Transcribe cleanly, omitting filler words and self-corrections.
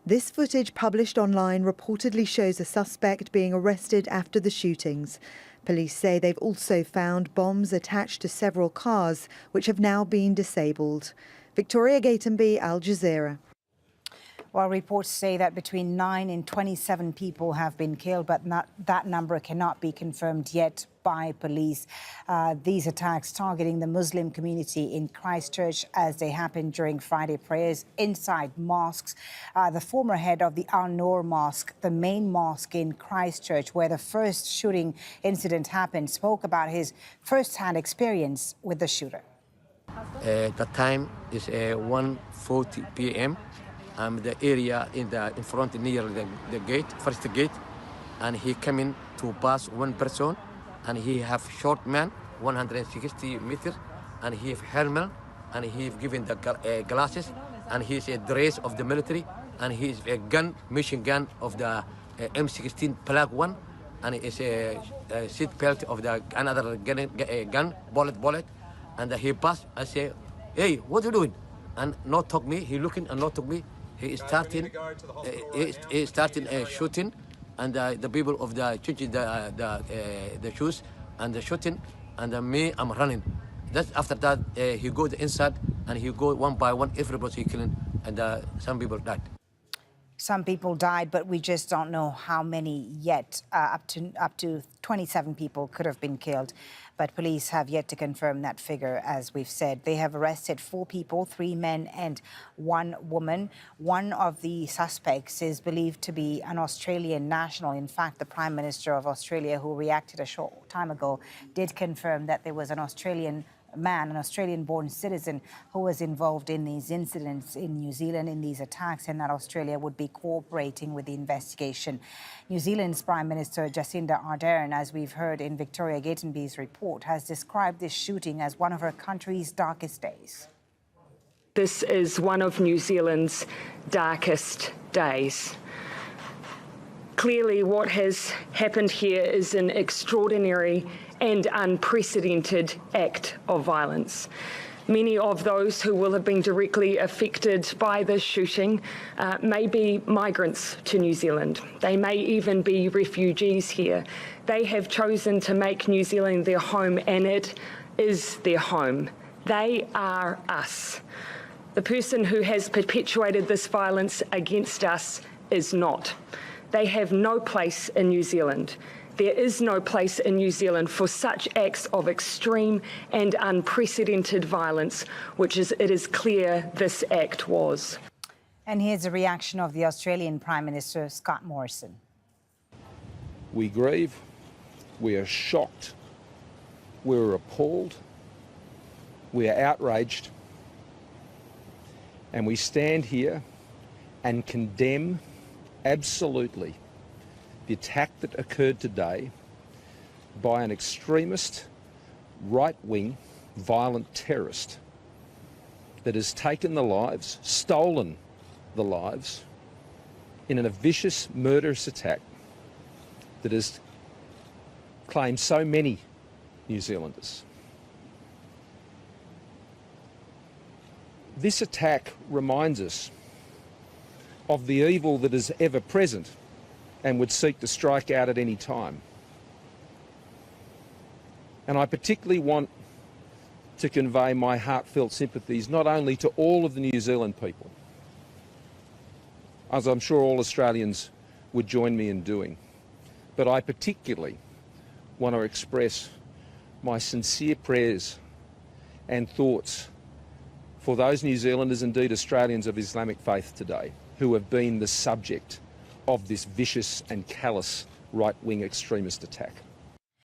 This footage published online reportedly shows a suspect being arrested after the shootings. Police say they've also found bombs attached to several cars, which have now been disabled. Victoria Gatenby, Al Jazeera. Well, reports say that between 9 and 27 people have been killed, but that number cannot be confirmed yet by police. These attacks targeting the Muslim community in Christchurch as they happened during Friday prayers inside mosques. The former head of the Al-Noor Mosque, the main mosque in Christchurch, where the first shooting incident happened, spoke about his first-hand experience with the shooter. The time is 1:40 p.m. The area in front near the gate, first gate, and he coming to pass one person, and he have short man, 160 meters, and he have helmet, and he have given the glasses, and he is a dress of the military, and he is a gun, machine gun of the M16 plug one, and it is a seat belt of the another gun, bullet, and he passed. I say, hey, what are you doing? And not talk me. He looking and not talk me. He is starting. He starting shooting, and the people of the changing the shoes and the shooting, and me, I'm running. That's after that he go the inside and he go one by one. Everybody killing, and some people died. Some people died, but we just don't know how many yet. Up to 27 people could have been killed, but police have yet to confirm that figure, as we've said. They have arrested 4 people, 3 men and 1 woman. One of the suspects is believed to be an Australian national. In fact, the Prime Minister of Australia, who reacted a short time ago, did confirm that there was an Australian man, an Australian-born citizen, who was involved in these incidents in New Zealand, in these attacks, and that Australia would be cooperating with the investigation. New Zealand's Prime Minister Jacinda Ardern, as we've heard in Victoria Gatenby's report, has described this shooting as one of her country's darkest days. This is one of New Zealand's darkest days. Clearly, what has happened here is an extraordinary and unprecedented act of violence. Many of those who will have been directly affected by this shooting may be migrants to New Zealand. They may even be refugees here. They have chosen to make New Zealand their home, and it is their home. They are us. The person who has perpetuated this violence against us is not. They have no place in New Zealand. There is no place in New Zealand for such acts of extreme and unprecedented violence, which it is clear this act was. And here's a reaction of the Australian Prime Minister, Scott Morrison. We grieve, we are shocked, we're appalled, we are outraged, and we stand here and condemn absolutely the attack that occurred today by an extremist, right-wing, violent terrorist that has taken the lives, stolen the lives, in a vicious, murderous attack that has claimed so many New Zealanders. This attack reminds us of the evil that is ever present and would seek to strike out at any time. And I particularly want to convey my heartfelt sympathies not only to all of the New Zealand people, as I'm sure all Australians would join me in doing, but I particularly want to express my sincere prayers and thoughts for those New Zealanders, indeed Australians of Islamic faith today, who have been the subject of this vicious and callous right-wing extremist attack.